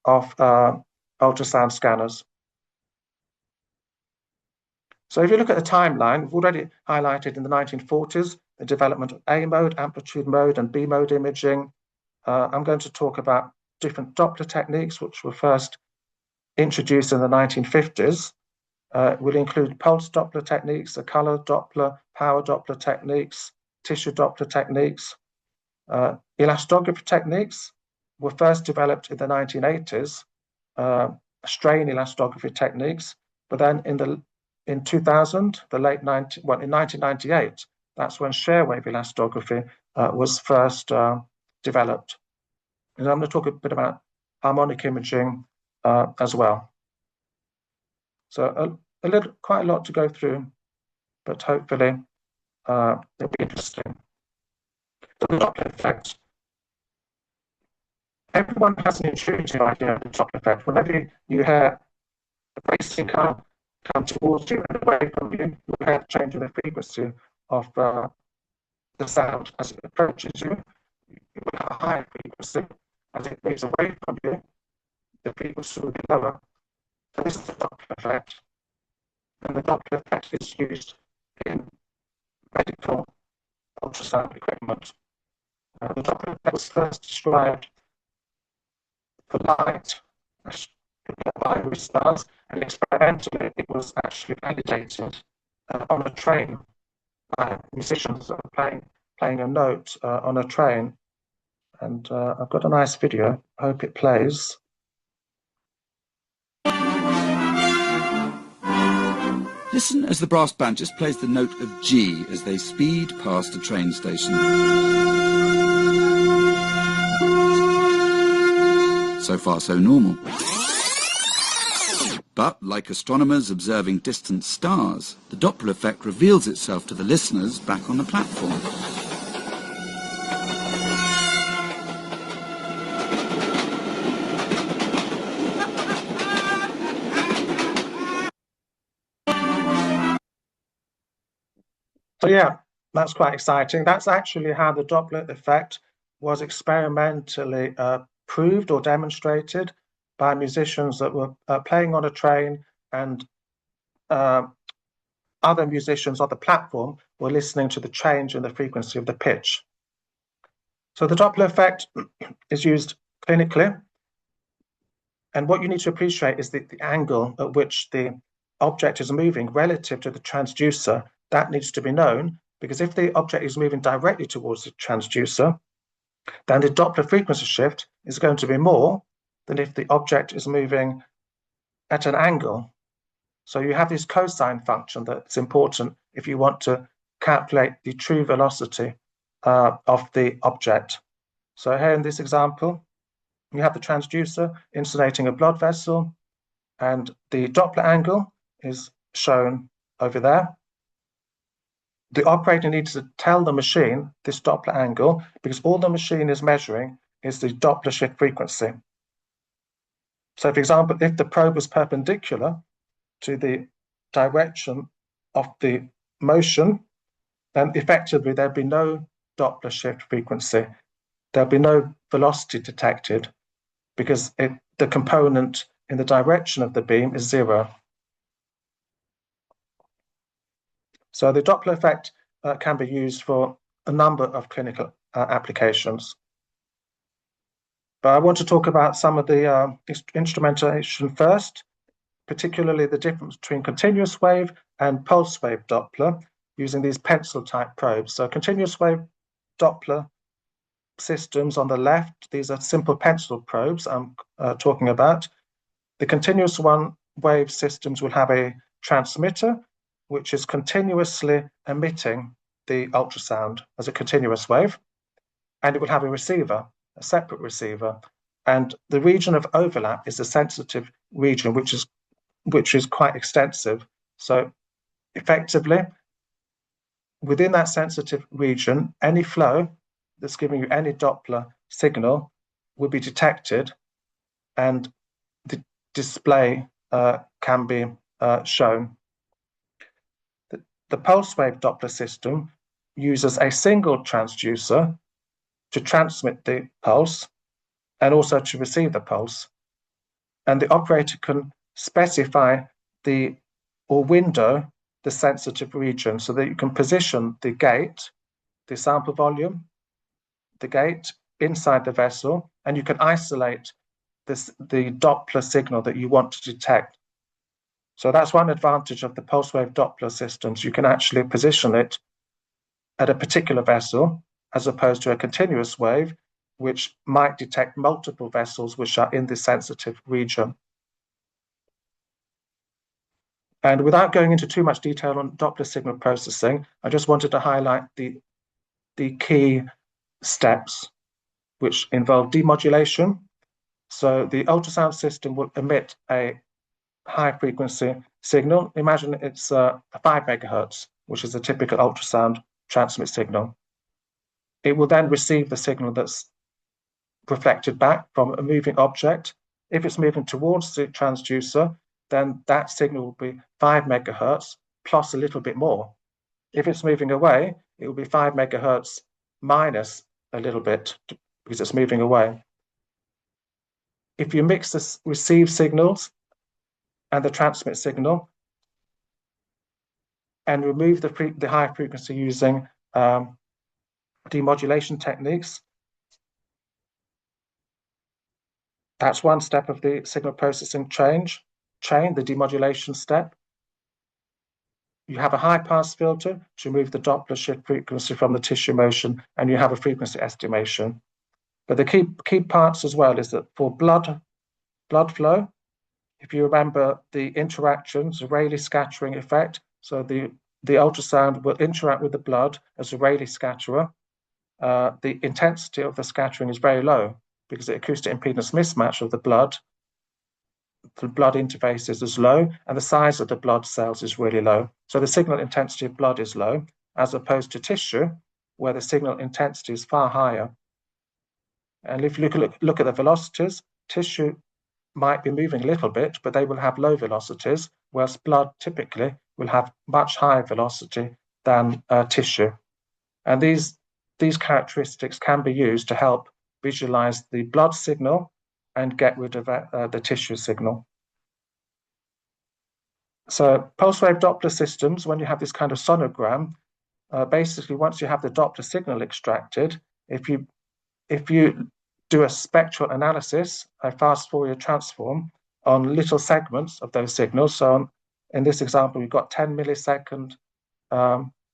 of ultrasound scanners. So if you look at the timeline, we've already highlighted in the 1940s the development of A mode, amplitude mode, and B mode imaging. I'm going to talk about different Doppler techniques, which were first introduced in the 1950s. Will include pulse Doppler techniques, the color Doppler, power Doppler techniques, tissue Doppler techniques. Elastography techniques were first developed in the 1980s, strain elastography techniques, but then in 2000, in 1998, that's when shear wave elastography was first developed. And I'm going to talk a bit about harmonic imaging as well. So quite a lot to go through, but hopefully it'll be interesting. So the Doppler effect. Everyone has an intuitive idea of the Doppler effect. Whenever you hear a racing car come towards you and away from you, you hear the change in the frequency of the sound as it approaches you. You will have a higher frequency. As it moves away from you, the frequency will be lower. So this is the Doppler effect. And the Doppler effect is used in medical ultrasound equipment. The Doppler effect was first described for light by stars, and experimentally it was actually validated on a train by musicians playing a note on a train. And I've got a nice video. I hope it plays. Listen as the brass band just plays the note of G as they speed past a train station. So far, so normal. But, like astronomers observing distant stars, the Doppler effect reveals itself to the listeners back on the platform. So yeah, that's quite exciting. That's actually how the Doppler effect was experimentally proved or demonstrated by musicians that were playing on a train, and other musicians on the platform were listening to the change in the frequency of the pitch. So the Doppler effect is used clinically. And what you need to appreciate is the angle at which the object is moving relative to the transducer. That needs to be known, because if the object is moving directly towards the transducer, then the Doppler frequency shift is going to be more than if the object is moving at an angle. So you have this cosine function that's important if you want to calculate the true velocity of the object. So here in this example, you have the transducer insulating a blood vessel, and the Doppler angle is shown over there. The operator needs to tell the machine this Doppler angle, because all the machine is measuring is the Doppler shift frequency. So for example, if the probe was perpendicular to the direction of the motion, then effectively there'd be no Doppler shift frequency. There'll be no velocity detected, because the component in the direction of the beam is zero. So the Doppler effect can be used for a number of clinical applications. But I want to talk about some of the instrumentation first, particularly the difference between continuous wave and pulse wave Doppler using these pencil type probes. So continuous wave Doppler systems on the left, these are simple pencil probes I'm talking about. The continuous wave systems will have a transmitter which is continuously emitting the ultrasound as a continuous wave, and it will have a receiver, a separate receiver, and the region of overlap is a sensitive region which is quite extensive. So effectively, within that sensitive region, any flow that's giving you any Doppler signal will be detected, and the display can be shown. The pulse wave Doppler system uses a single transducer to transmit the pulse and also to receive the pulse. and the operator can specify or window the sensitive region so that you can position the gate, the sample volume, the gate inside the vessel, and you can isolate the Doppler signal that you want to detect. So that's one advantage of the pulse wave Doppler systems. You can actually position it at a particular vessel as opposed to a continuous wave, which might detect multiple vessels which are in the sensitive region. And without going into too much detail on Doppler signal processing, I just wanted to highlight the key steps which involve demodulation. So the ultrasound system will emit a high frequency signal. Imagine it's 5 megahertz, which is a typical ultrasound transmit signal. It will then receive the signal that's reflected back from a moving object. If it's moving towards the transducer, then that signal will be 5 megahertz plus a little bit more. If it's moving away, it will be 5 megahertz minus a little bit because it's moving away. If you mix the receive signals and the transmit signal and remove the high frequency using demodulation techniques, that's one step of the signal processing chain, the demodulation step. You have a high pass filter to remove the Doppler shift frequency from the tissue motion, and you have a frequency estimation. But the key parts as well is that for blood flow, if you remember the interactions, the Rayleigh scattering effect, so the ultrasound will interact with the blood as a Rayleigh scatterer. The intensity of the scattering is very low because the acoustic impedance mismatch of the blood interfaces is low, and the size of the blood cells is really low. So the signal intensity of blood is low, as opposed to tissue, where the signal intensity is far higher. And if you look at the velocities, tissue might be moving a little bit, but they will have low velocities, whereas blood typically will have much higher velocity than tissue. And these characteristics can be used to help visualize the blood signal and get rid of the tissue signal. So pulse wave Doppler systems, when you have this kind of sonogram, basically once you have the Doppler signal extracted, if you do a spectral analysis, a fast Fourier transform on little segments of those signals. So in this example, we've got 10 millisecond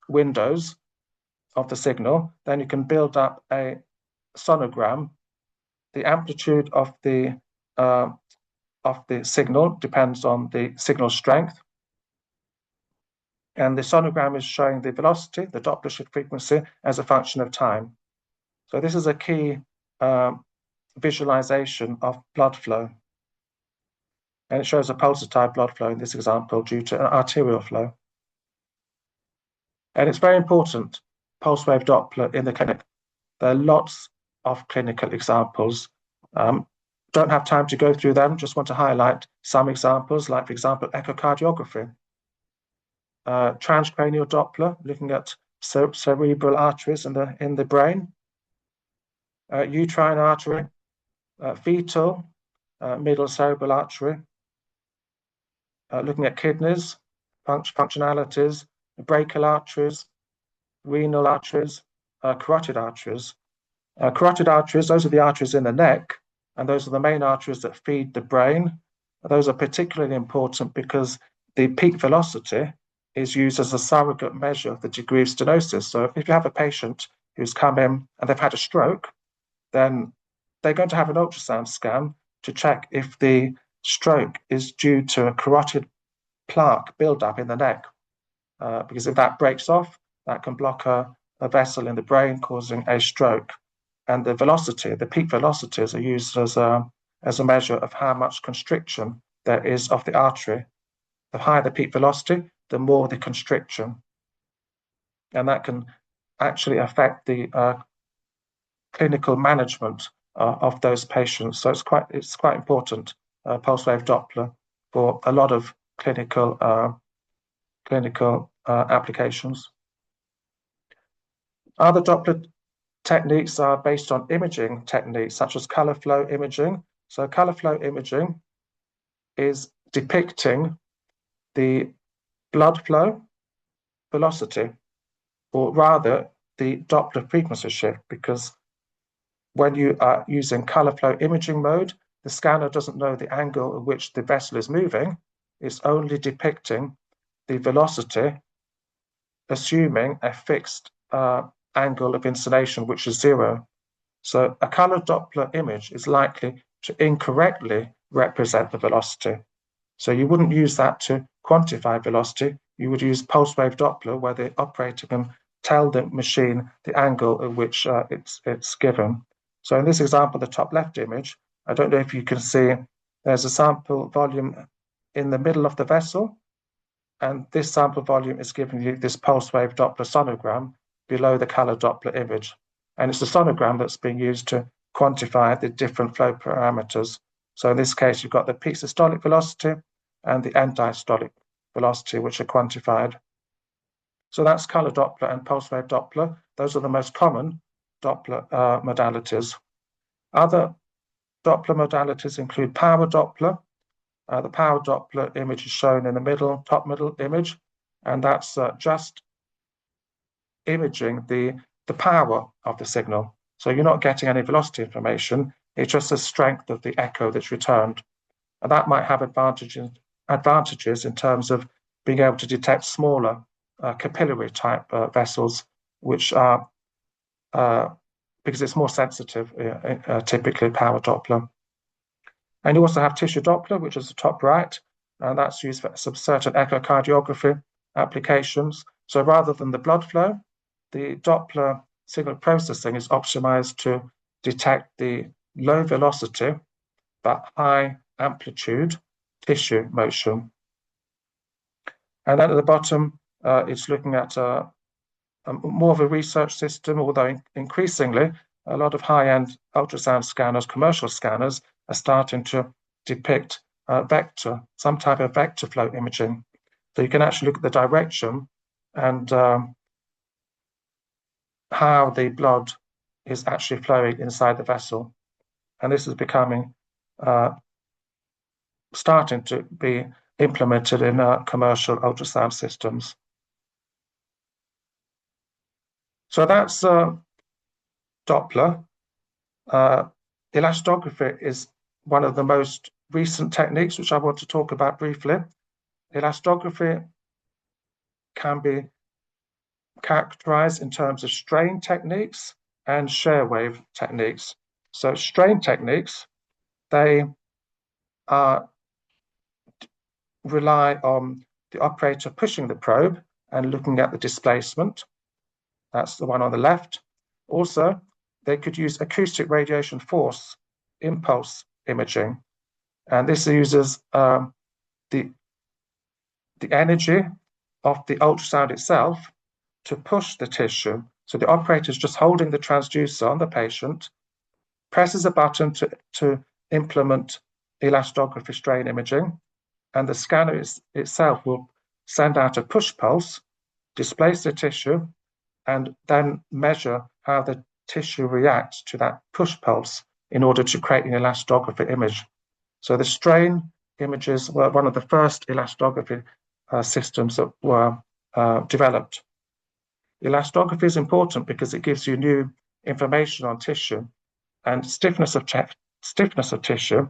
windows of the signal. Then you can build up a sonogram. The amplitude of the signal depends on the signal strength. And the sonogram is showing the velocity, the Doppler shift frequency, as a function of time. So this is a key visualization of blood flow. And it shows a pulsatile blood flow in this example due to an arterial flow. And it's very important, pulse wave Doppler in the clinic. There are lots of clinical examples. Don't have time to go through them, just want to highlight some examples, like, for example, echocardiography. Transcranial Doppler, looking at cerebral arteries in the brain. Uterine artery, fetal, middle cerebral artery, looking at kidneys, functionalities, brachial arteries, renal arteries, carotid arteries. Carotid arteries, those are the arteries in the neck, and those are the main arteries that feed the brain. Those are particularly important because the peak velocity is used as a surrogate measure of the degree of stenosis. So if you have a patient who's come in and they've had a stroke, then they're going to have an ultrasound scan to check if the stroke is due to a carotid plaque buildup in the neck. Because if that breaks off, that can block a vessel in the brain, causing a stroke. And the velocity, the peak velocities, are used as a measure of how much constriction there is of the artery. The higher the peak velocity, the more the constriction. And that can actually affect the clinical management of those patients. So it's quite important, pulse wave Doppler, for a lot of clinical applications. Other Doppler techniques are based on imaging techniques, such as color flow imaging. So color flow imaging is depicting the blood flow velocity, or rather the Doppler frequency shift, because when you are using color flow imaging mode, the scanner doesn't know the angle at which the vessel is moving. It's only depicting the velocity, assuming a fixed angle of inclination, which is 0. So a color Doppler image is likely to incorrectly represent the velocity. So you wouldn't use that to quantify velocity. You would use pulse wave Doppler, where the operator can tell the machine the angle at which it's given. So in this example, the top left image, I don't know if you can see, there's a sample volume in the middle of the vessel, and this sample volume is giving you this pulse wave Doppler sonogram below the color Doppler image. And it's the sonogram that's being used to quantify the different flow parameters. So in this case, you've got the peak systolic velocity and the end diastolic velocity, which are quantified. So that's color Doppler and pulse wave Doppler. Those are the most common Doppler modalities. Other Doppler modalities include power Doppler. The power Doppler image is shown in the middle, top middle image, and that's just imaging the power of the signal. So you're not getting any velocity information, it's just the strength of the echo that's returned. And that might have advantages in terms of being able to detect smaller capillary type vessels, which are, because it's more sensitive, typically power Doppler. And you also have tissue Doppler, which is the top right, and that's used for some certain echocardiography applications. So rather than the blood flow, the Doppler signal processing is optimized to detect the low velocity but high amplitude tissue motion. And then at the bottom, it's looking at more of a research system, although increasingly a lot of high-end ultrasound scanners, commercial scanners, are starting to depict some type of vector flow imaging. So you can actually look at the direction and how the blood is actually flowing inside the vessel. And this is becoming, starting to be implemented in commercial ultrasound systems. So that's Doppler. Elastography is one of the most recent techniques, which I want to talk about briefly. Elastography can be characterized in terms of strain techniques and shear wave techniques. So strain techniques, they rely on the operator pushing the probe and looking at the displacement. That's the one on the left. Also, they could use acoustic radiation force impulse imaging. And this uses the energy of the ultrasound itself to push the tissue. So the operator is just holding the transducer on the patient, presses a button to implement elastography strain imaging, and the scanner itself will send out a push pulse, displace the tissue, and then measure how the tissue reacts to that push pulse in order to create an elastography image. So the strain images were one of the first elastography systems that were developed. Elastography is important because it gives you new information on tissue, and stiffness of tissue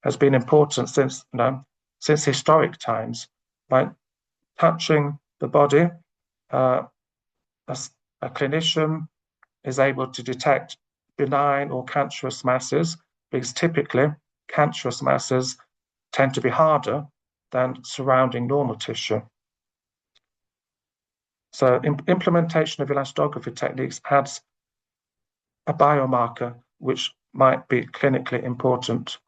has been important since historic times. By touching the body, a clinician is able to detect benign or cancerous masses, because typically cancerous masses tend to be harder than surrounding normal tissue. So implementation of elastography techniques adds a biomarker which might be clinically important.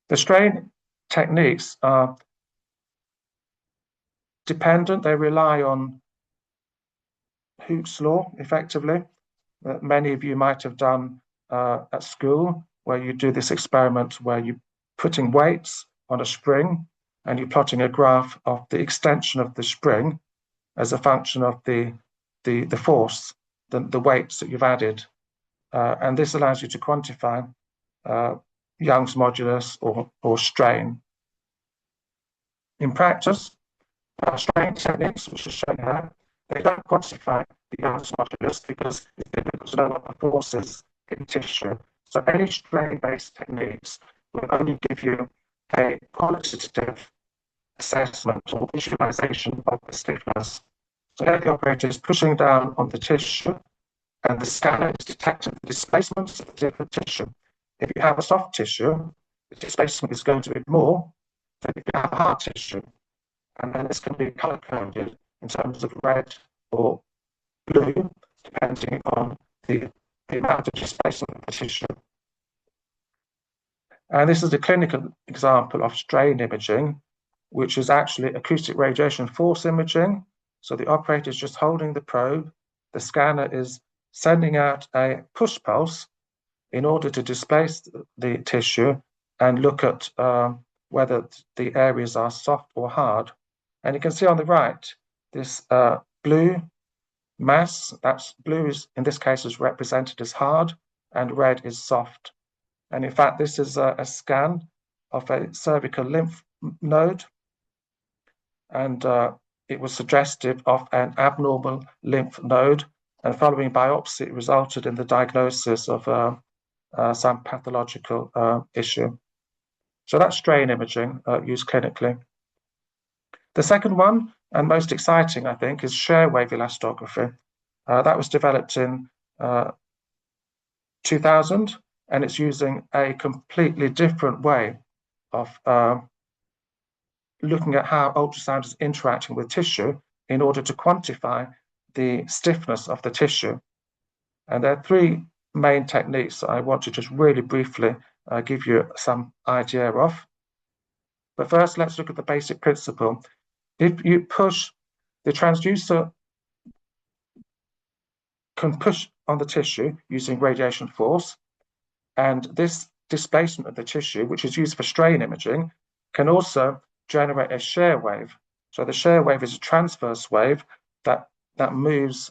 The strain techniques are dependent. They rely on Hooke's law, effectively, that many of you might have done at school, where you do this experiment where you're putting weights on a spring and you're plotting a graph of the extension of the spring as a function of the force, the weights that you've added. And this allows you to quantify Young's modulus or strain. In practice, strain techniques, which are shown here, they don't quantify the Young's modulus because it's difficult to know what the force is in tissue. So any strain-based techniques will only give you a qualitative assessment or visualization of the stiffness. So here the operator is pushing down on the tissue and the scanner is detecting the displacements of the different tissue. If you have a soft tissue, the displacement is going to be more than if you have a hard tissue. And then this can be color coded in terms of red or blue, depending on the amount of displacement of the tissue. And this is a clinical example of strain imaging, which is actually acoustic radiation force imaging. So the operator is just holding the probe. The scanner is sending out a push pulse in order to displace the tissue and look at whether the areas are soft or hard. And you can see on the right, this blue mass, that's blue is in this case is represented as hard and red is soft. And in fact, this is a scan of a cervical lymph node. And it was suggestive of an abnormal lymph node. And following biopsy, it resulted in the diagnosis of some pathological issue. So that's strain imaging used clinically. The second one, and most exciting, I think, is shear wave elastography. That was developed in 2000, and it's using a completely different way of looking at how ultrasound is interacting with tissue in order to quantify the stiffness of the tissue. And there are three main techniques that I want to just really briefly give you some idea of. But first, let's look at the basic principle. If you push, the transducer can push on the tissue using radiation force, and this displacement of the tissue, which is used for strain imaging, can also generate a shear wave. So the shear wave is a transverse wave that moves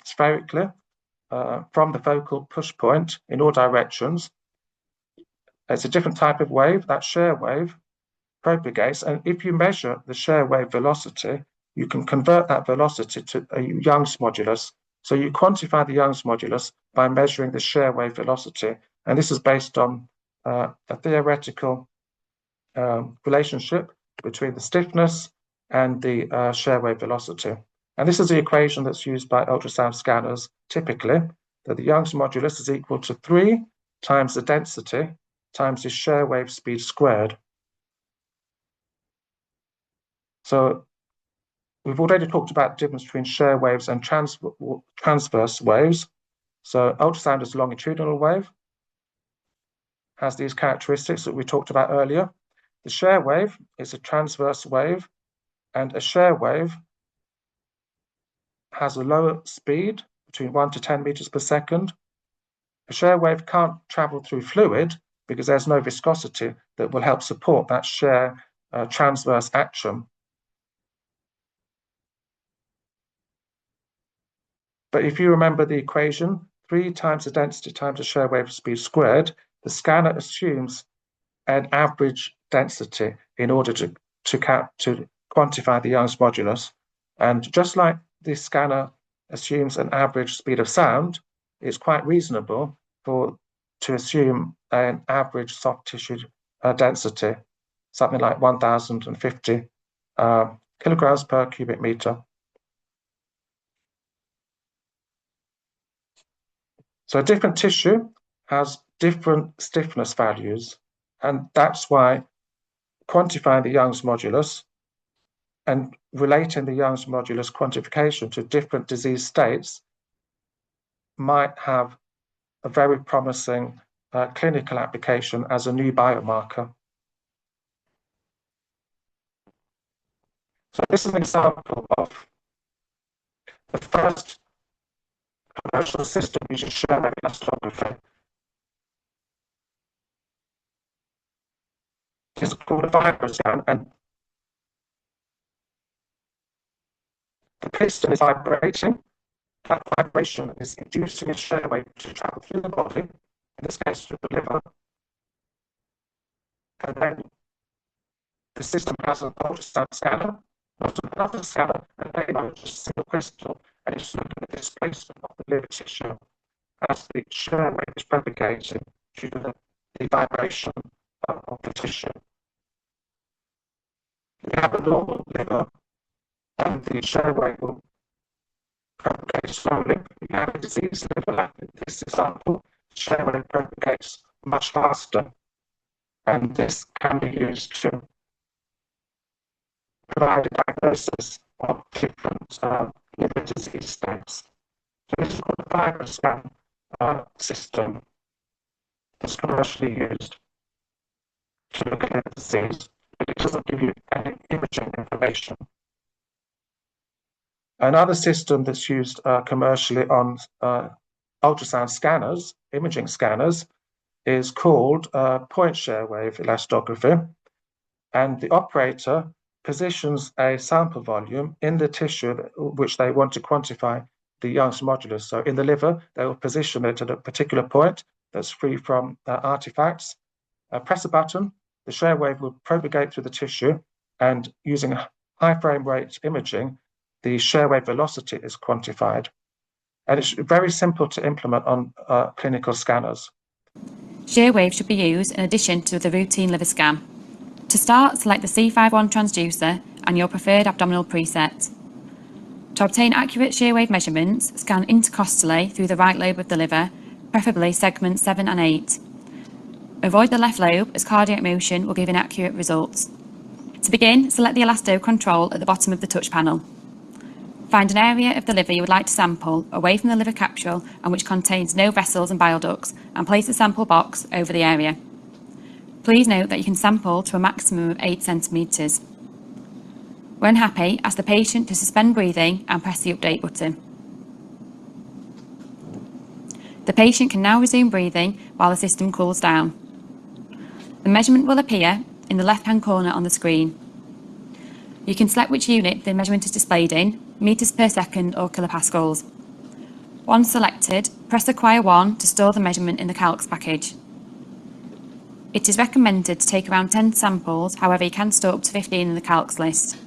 spherically from the focal push point in all directions. It's a different type of wave. That shear wave propagates, and if you measure the shear wave velocity, you can convert that velocity to a Young's modulus. So you quantify the Young's modulus by measuring the shear wave velocity, and this is based on a theoretical relationship between the stiffness and the shear wave velocity. And this is the equation that's used by ultrasound scanners typically, that the Young's modulus is equal to 3 times the density times the shear wave speed squared. So we've already talked about the difference between shear waves and transverse waves. So ultrasound is a longitudinal wave, has these characteristics that we talked about earlier. The shear wave is a transverse wave, and a shear wave has a lower speed, between 1 to 10 meters per second. A shear wave can't travel through fluid because there's no viscosity that will help support that shear transverse action. But if you remember the equation, 3 times the density times the shear wave speed squared, the scanner assumes an average density in order to quantify the Young's modulus. And just like the scanner assumes an average speed of sound, it's quite reasonable to assume an average soft tissue density, something like 1,050 kilograms per cubic meter. So a different tissue has different stiffness values, and that's why quantifying the Young's modulus and relating the Young's modulus quantification to different disease states might have a very promising clinical application as a new biomarker. So this is an example of the first commercial system using shear wave elastography. It's called a vibroscan, and the piston is vibrating. That vibration is inducing a shear wave to travel through the body, in this case through the liver, And then the system has an ultrasound scanner, not another scanner, and they know just a single crystal, and it's looking at the displacement of the liver tissue as the shear wave is propagating due to the vibration of the tissue. If you have a normal liver, and the shear wave will propagate slowly. If you have a diseased liver, like in this example, the shear wave propagates much faster, and this can be used to provide a diagnosis of different liver disease states. So this is called the FibroScan system that's commercially used to look at the disease, but it doesn't give you any imaging information. Another system that's used commercially on ultrasound scanners, imaging scanners, is called point shear wave elastography, and the operator positions a sample volume in the tissue which they want to quantify the Young's modulus. So in the liver, they will position it at a particular point that's free from artifacts. Press a button, the shear wave will propagate through the tissue, and using high frame rate imaging, the shear wave velocity is quantified. And it's very simple to implement on clinical scanners. Shear wave should be used in addition to the routine liver scan. To start, select the C51 transducer and your preferred abdominal preset. To obtain accurate shear wave measurements, scan intercostally through the right lobe of the liver, preferably segments 7 and 8. Avoid the left lobe, as cardiac motion will give inaccurate results. To begin, select the elasto control at the bottom of the touch panel. Find an area of the liver you would like to sample away from the liver capsule and which contains no vessels and bile ducts, and place the sample box over the area. Please note that you can sample to a maximum of 8 centimetres. When happy, ask the patient to suspend breathing and press the update button. The patient can now resume breathing while the system cools down. The measurement will appear in the left-hand corner on the screen. You can select which unit the measurement is displayed in, meters per second or kilopascals. Once selected, press Acquire 1 to store the measurement in the calcs package. It is recommended to take around 10 samples, however you can store up to 15 in the calcs list.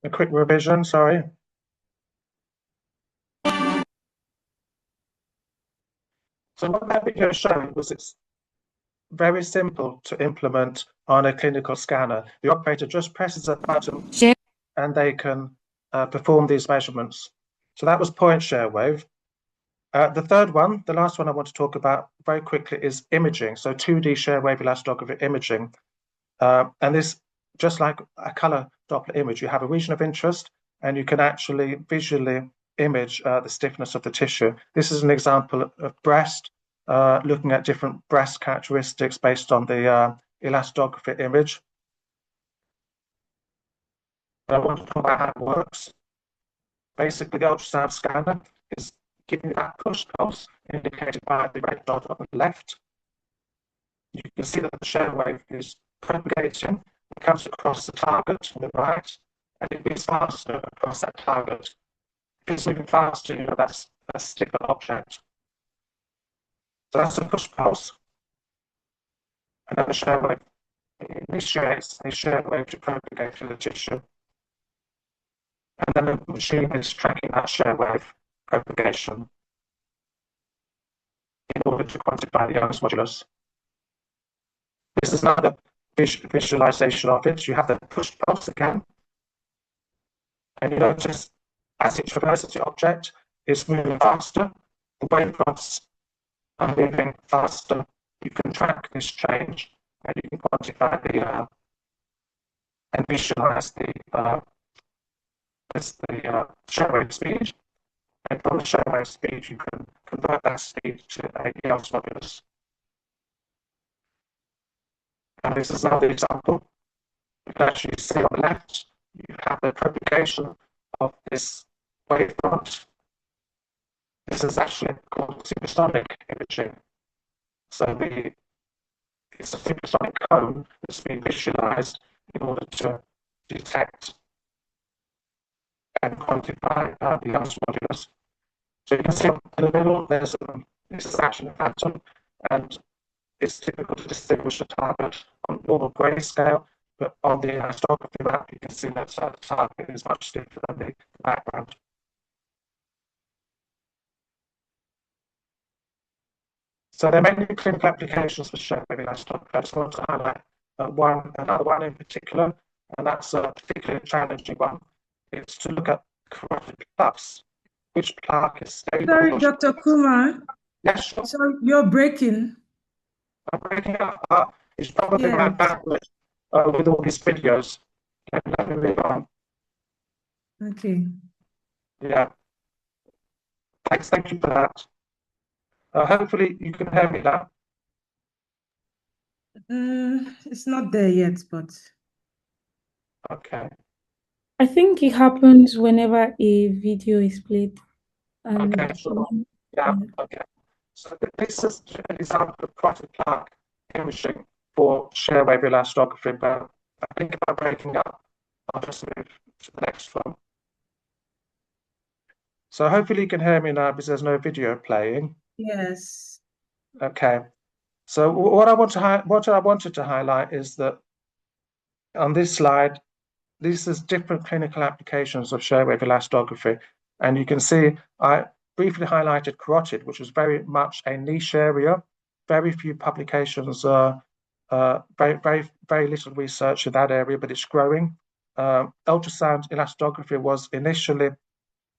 A quick revision, sorry. So what that video showed was it's very simple to implement on a clinical scanner. The operator just presses a button and they can perform these measurements. So that was point shear wave. The third one, the last one I want to talk about very quickly, is imaging. So 2D shear wave elastography imaging. And this, just like a color Doppler image, you have a region of interest and you can actually visually image the stiffness of the tissue. This is an example of breast, looking at different breast characteristics based on the elastography image. I want to talk about how it works. Basically, the ultrasound scanner is giving that push pulse indicated by the red dot on the left. You can see that the shear wave is propagating. It comes across the target on the right, and it moves faster across that target. If it's moving faster, you know that's a stiffer object. So that's a push pulse. And then the shear wave initiates a shear wave to propagate through the tissue. And then the machine is tracking that shear wave propagation in order to quantify the Young's modulus. This is another visualization of it. You have the push pulse again, and you notice as it traverses the object, it's moving faster. The wavefronts are moving faster. You can track this change, and you can quantify and visualize the shortwave speed. And from the shortwave speed, you can convert that speed to a Gauss modulus. And this is another example. You can actually see on the left, you have the propagation of this wavefront. This is actually called supersonic imaging. So it's a supersonic cone that's been visualized in order to detect and quantify the Gauss modulus. So you can see in the middle, this is actually a phantom, and it's difficult to distinguish the target on normal grayscale, but on the elastography map, you can see that the target is much stiffer than the background. So there are many clinical applications for shortwave elastography. I just want to highlight another one in particular, and that's a particularly challenging one. It's to look at carotid plaques, which plaque is stable. Sorry, Dr. Kumar. Yes, sure. So you're breaking. I'm breaking up. It's probably my bandwidth with all these videos. Let me move on. Okay. Yeah. Thank you for that. Hopefully you can hear me now. It's not there yet, but Okay. I think it happens whenever a video is played. Okay, sure. Yeah, okay. So this is an example of carotid plaque imaging for shortwave elastography, but I think if I'm breaking up, I'll just move to the next one. So hopefully you can hear me now because there's no video playing. yes. Okay. So what I wanted to highlight is that on this slide, this is different clinical applications of shortwave elastography, and you can see I briefly highlighted carotid, which is very much a niche area. Very few publications, very little research in that area, but it's growing. Ultrasound elastography was initially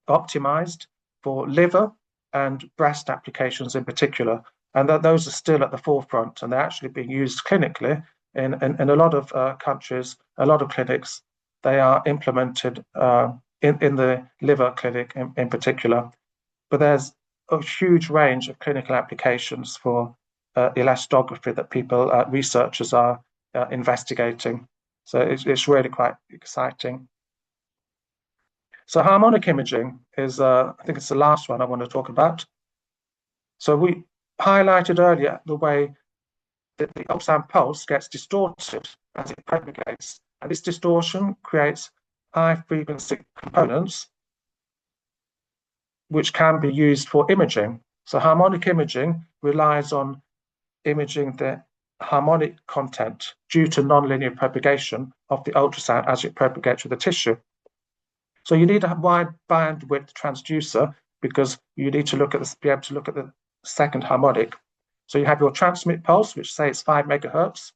optimized for liver and breast applications in particular, and those are still at the forefront, and they're actually being used clinically in a lot of countries, a lot of clinics. They are implemented in the liver clinic in particular, but there's a huge range of clinical applications for elastography that researchers are investigating. So it's really quite exciting. So harmonic imaging is, I think it's the last one I want to talk about. So we highlighted earlier the way that the ultrasound pulse gets distorted as it propagates. And this distortion creates high frequency components which can be used for imaging. So harmonic imaging relies on imaging the harmonic content due to nonlinear propagation of the ultrasound as it propagates through the tissue. So you need a wide bandwidth transducer because you need to be able to look at the second harmonic. So you have your transmit pulse, which say it's 5 megahertz,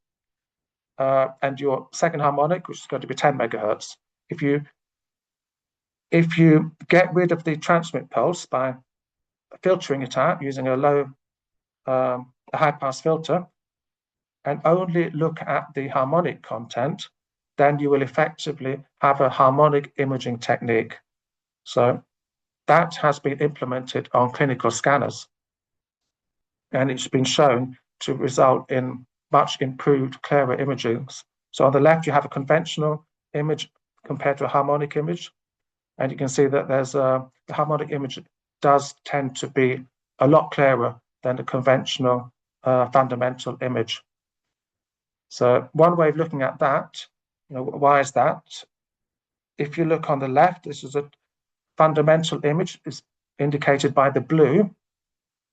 and your second harmonic, which is going to be 10 megahertz. If you get rid of the transmit pulse by filtering it out using a high pass filter, and only look at the harmonic content, then you will effectively have a harmonic imaging technique. So that has been implemented on clinical scanners, and it's been shown to result in much improved, clearer images. So on the left, you have a conventional image compared to a harmonic image, and you can see that the harmonic image does tend to be a lot clearer than the conventional fundamental image. So one way of looking at that, why is that? If you look on the left, this is a fundamental image, is indicated by the blue.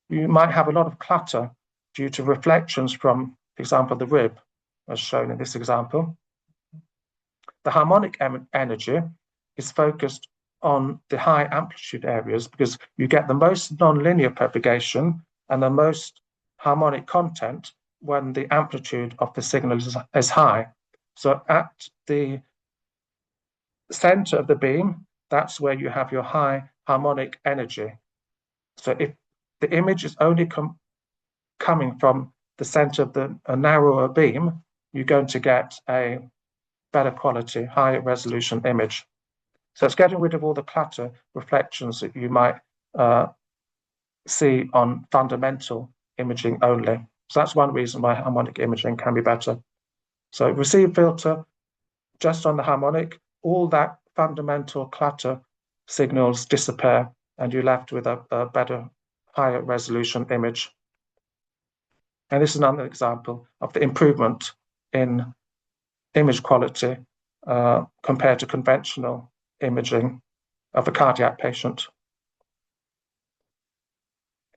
You might have a lot of clutter due to reflections from, for example, the rib, as shown in this example. The harmonic energy is focused on the high amplitude areas because you get the most nonlinear propagation and the most harmonic content when the amplitude of the signal is high. So at the center of the beam, that's where you have your high harmonic energy. So if the image is only coming from the center of a narrower beam, you're going to get a better quality, higher resolution image. So it's getting rid of all the clutter reflections that you might see on fundamental imaging only. So that's one reason why harmonic imaging can be better. So receive filter, just on the harmonic, all that fundamental clutter signals disappear and you're left with a better, higher resolution image. And this is another example of the improvement in image quality compared to conventional imaging of a cardiac patient.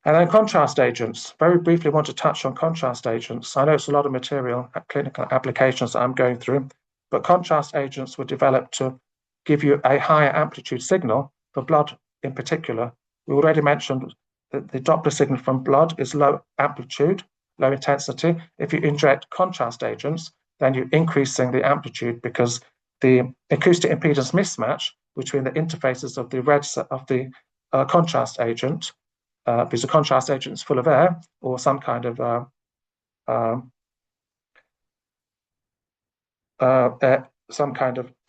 And then contrast agents. Very briefly want to touch on contrast agents. I know it's a lot of material at clinical applications that I'm going through, but contrast agents were developed to give you a higher amplitude signal for blood in particular. We already mentioned that the Doppler signal from blood is low amplitude, low intensity. If you inject contrast agents, then you're increasing the amplitude because the acoustic impedance mismatch between the interfaces of the contrast agent, because the contrast agent is full of air or some kind of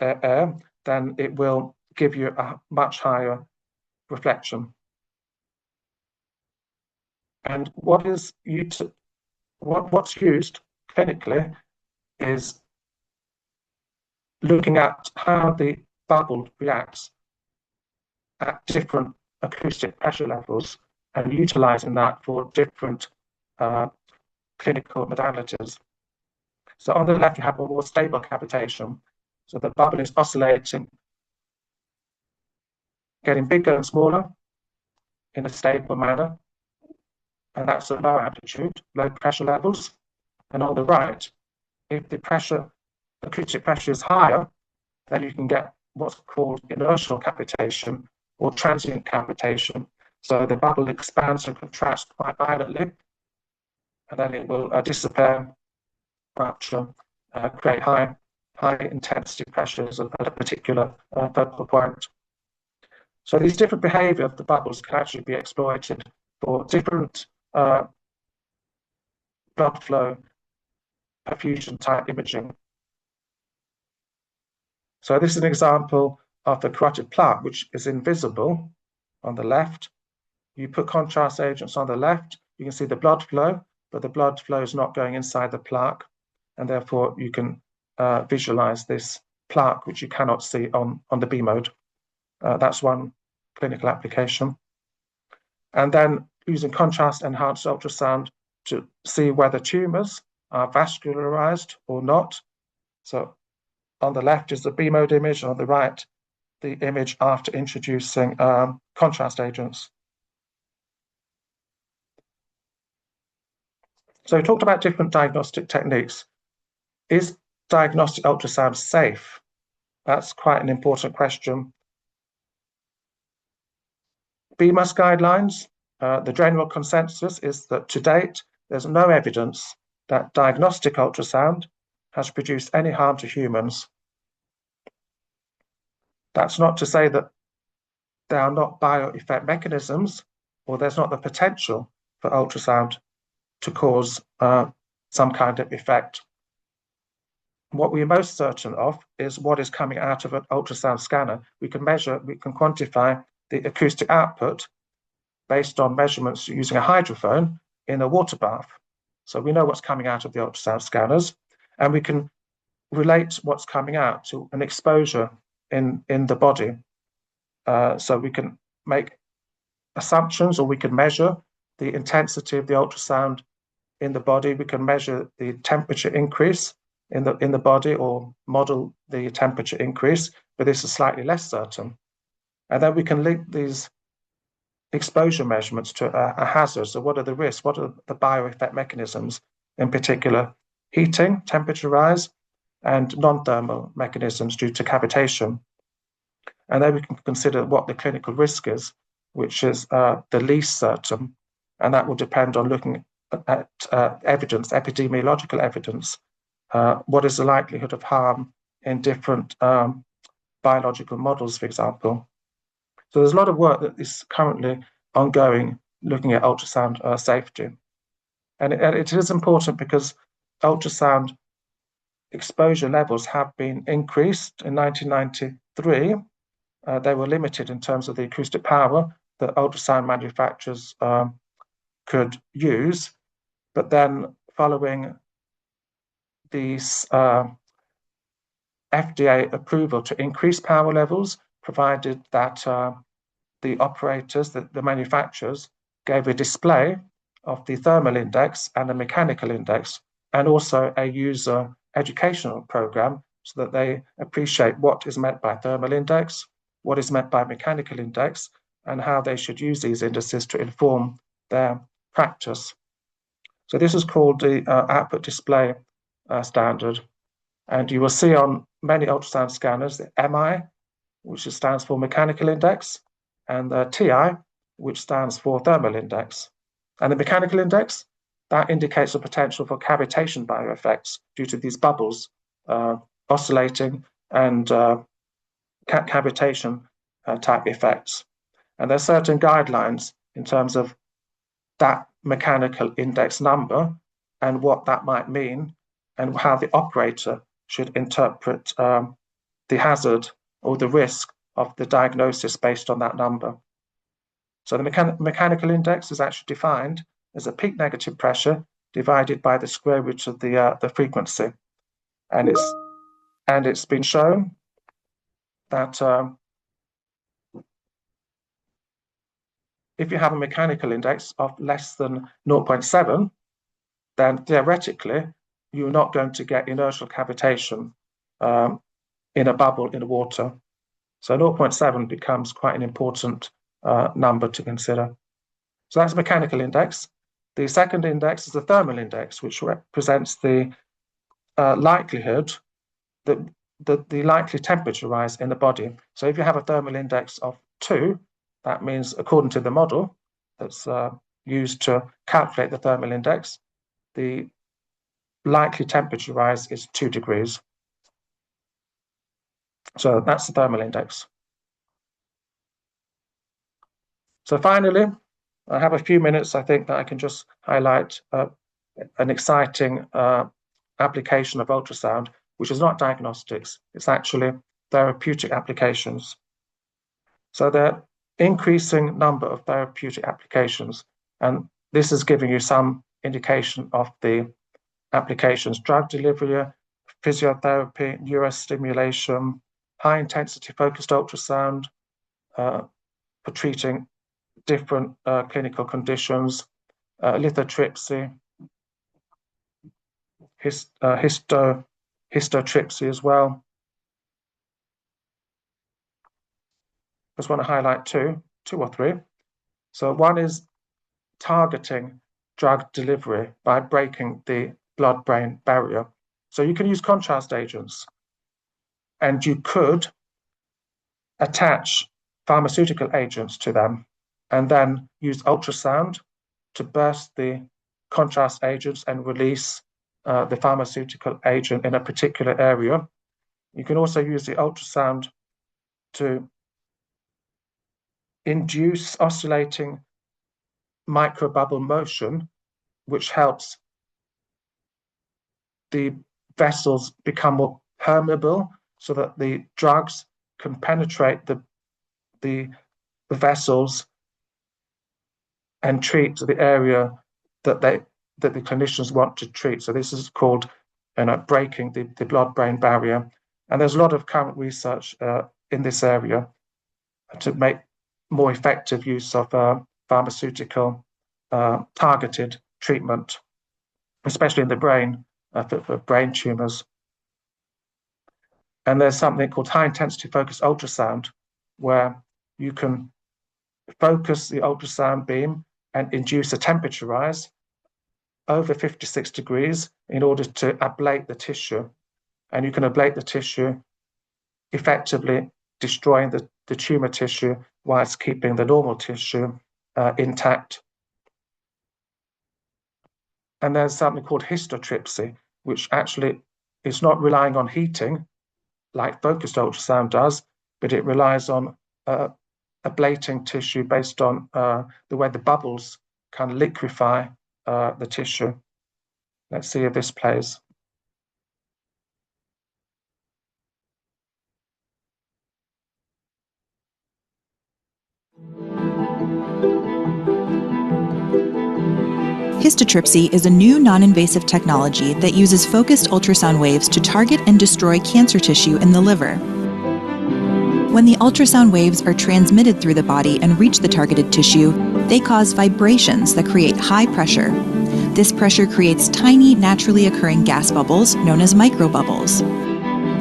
air, then it will give you a much higher reflection. And what's used clinically is looking at how the bubble reacts at different acoustic pressure levels and utilizing that for different clinical modalities. So on the left, you have a more stable cavitation. So the bubble is oscillating, getting bigger and smaller in a stable manner. And that's at low amplitude, low pressure levels. And on the right, if the acoustic pressure is higher, then you can get what's called inertial cavitation or transient cavitation. So the bubble expands and contracts quite violently, and then it will disappear, rupture, create high intensity pressures at a particular focal point. So these different behavior of the bubbles can actually be exploited for different blood flow perfusion type imaging. So this is an example of the carotid plaque, which is invisible on the left. You put contrast agents on the left, you can see the blood flow, but the blood flow is not going inside the plaque, and therefore you can visualize this plaque, which you cannot see on the B mode. That's one clinical application. And then using contrast enhanced ultrasound to see whether tumors are vascularized or not. So on the left is the B mode image, and on the right, the image after introducing contrast agents. So we talked about different diagnostic techniques. Is diagnostic ultrasound safe? That's quite an important question. BMUS guidelines, the general consensus is that to date, there's no evidence that diagnostic ultrasound has produced any harm to humans. That's not to say that there are not bioeffect mechanisms or there's not the potential for ultrasound to cause some kind of effect. What we're most certain of is what is coming out of an ultrasound scanner. We can measure, we can quantify the acoustic output based on measurements using a hydrophone in a water bath. So we know what's coming out of the ultrasound scanners, and we can relate what's coming out to an exposure in the body. So we can make assumptions, or we can measure the intensity of the ultrasound in the body. We can measure the temperature increase in the body, or model the temperature increase, but this is slightly less certain. And then we can link these exposure measurements to a hazard. So what are the risks? What are the bioeffect mechanisms? In particular, heating, temperature rise, and non-thermal mechanisms due to cavitation. And then we can consider what the clinical risk is, which is the least certain. And that will depend on looking at evidence, epidemiological evidence. What is the likelihood of harm in different biological models, for example? So there's a lot of work that is currently ongoing looking at ultrasound safety. And it is important because ultrasound exposure levels have been increased. In 1993, they were limited in terms of the acoustic power that ultrasound manufacturers could use. But then following these FDA approval to increase power levels, provided that the operators, the manufacturers, gave a display of the thermal index and a mechanical index, and also a user educational program so that they appreciate what is meant by thermal index, what is meant by mechanical index, and how they should use these indices to inform their practice. So this is called the output display standard. And you will see on many ultrasound scanners the MI, which stands for mechanical index, and the TI, which stands for thermal index. And the mechanical index, that indicates the potential for cavitation bioeffects due to these bubbles oscillating and cavitation type effects. And there are certain guidelines in terms of that mechanical index number and what that might mean and how the operator should interpret the hazard or the risk of the diagnosis based on that number. So the mechanical index is actually defined as a peak negative pressure divided by the square root of the frequency. And it's been shown that if you have a mechanical index of less than 0.7, then theoretically, you're not going to get inertial cavitation in a bubble in water. So 0.7 becomes quite an important number to consider. So that's mechanical index. The second index is the thermal index, which represents the likelihood that the likely temperature rise in the body. So if you have a thermal index of 2, that means according to the model that's used to calculate the thermal index, the likely temperature rise is 2 degrees. So that's the thermal index. So finally, I have a few minutes, I think, that I can just highlight an exciting application of ultrasound, which is not diagnostics, it's actually therapeutic applications. So there are increasing number of therapeutic applications, and this is giving you some indication of the applications: drug delivery, physiotherapy, neurostimulation, high-intensity focused ultrasound for treating different clinical conditions, lithotripsy, histotripsy as well. I just want to highlight two or three. So one is targeting drug delivery by breaking the blood-brain barrier. So you can use contrast agents, and you could attach pharmaceutical agents to them and then use ultrasound to burst the contrast agents and release the pharmaceutical agent in a particular area. You can also use the ultrasound to induce oscillating microbubble motion, which helps the vessels become more permeable so that the drugs can penetrate the vessels and treat the area that the clinicians want to treat. So this is called breaking the blood-brain barrier. And there's a lot of current research in this area to make more effective use of pharmaceutical targeted treatment, especially in the brain, for brain tumors. And there's something called high-intensity focused ultrasound, where you can focus the ultrasound beam and induce a temperature rise over 56 degrees in order to ablate the tissue. And you can ablate the tissue, effectively destroying the tumor tissue whilst keeping the normal tissue intact. And there's something called histotripsy, which actually is not relying on heating like focused ultrasound does, but it relies on ablating tissue based on the way the bubbles can liquefy the tissue. Let's see if this plays. Histotripsy is a new non-invasive technology that uses focused ultrasound waves to target and destroy cancer tissue in the liver. When the ultrasound waves are transmitted through the body and reach the targeted tissue, they cause vibrations that create high pressure. This pressure creates tiny, naturally occurring gas bubbles known as microbubbles.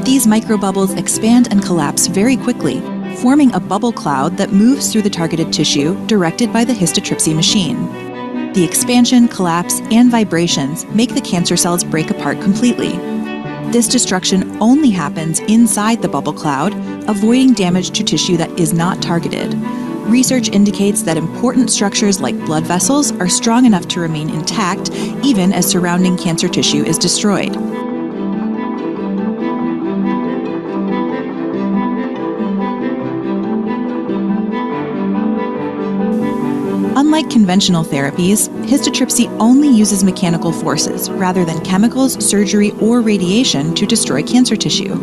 These microbubbles expand and collapse very quickly, forming a bubble cloud that moves through the targeted tissue directed by the histotripsy machine. The expansion, collapse, and vibrations make the cancer cells break apart completely. This destruction only happens inside the bubble cloud, avoiding damage to tissue that is not targeted. Research indicates that important structures like blood vessels are strong enough to remain intact even as surrounding cancer tissue is destroyed. Unlike conventional therapies, histotripsy only uses mechanical forces rather than chemicals, surgery, or radiation to destroy cancer tissue.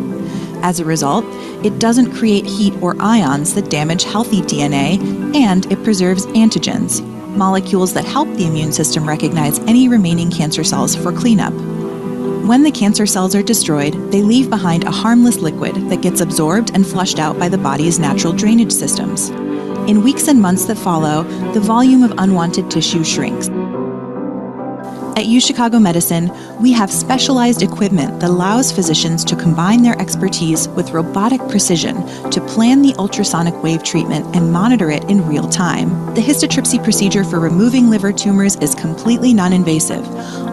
As a result, it doesn't create heat or ions that damage healthy DNA, and it preserves antigens, molecules that help the immune system recognize any remaining cancer cells for cleanup. When the cancer cells are destroyed, they leave behind a harmless liquid that gets absorbed and flushed out by the body's natural drainage systems. In weeks and months that follow, the volume of unwanted tissue shrinks. At UChicago Medicine, we have specialized equipment that allows physicians to combine their expertise with robotic precision to plan the ultrasonic wave treatment and monitor it in real time. The histotripsy procedure for removing liver tumors is completely non-invasive,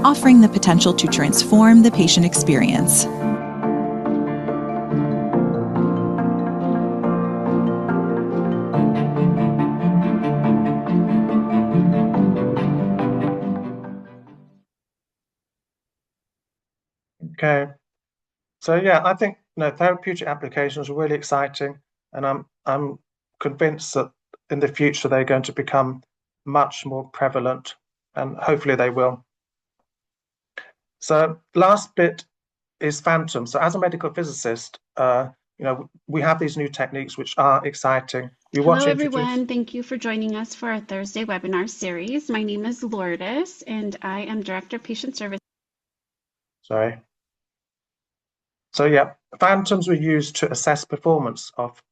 offering the potential to transform the patient experience. Okay, so yeah, I think therapeutic applications are really exciting, and I'm convinced that in the future they're going to become much more prevalent, and hopefully they will. So last bit is phantoms. So as a medical physicist, we have these new techniques which are exciting. We want Hello, to everyone. Thank you for joining us for our Thursday webinar series. My name is Lourdes, and I am Director of Patient Service. Sorry. So yeah, phantoms were used to assess performance of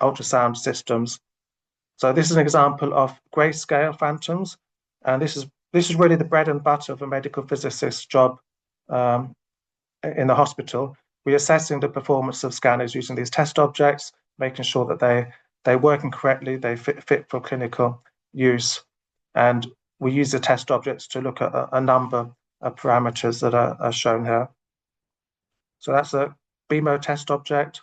ultrasound systems. So this is an example of grayscale phantoms, and this is really the bread and butter of a medical physicist's job in the hospital. We're assessing the performance of scanners using these test objects, making sure that they're working correctly, they fit for clinical use, and we use the test objects to look at a number of parameters that are shown here. So that's a BMO test object.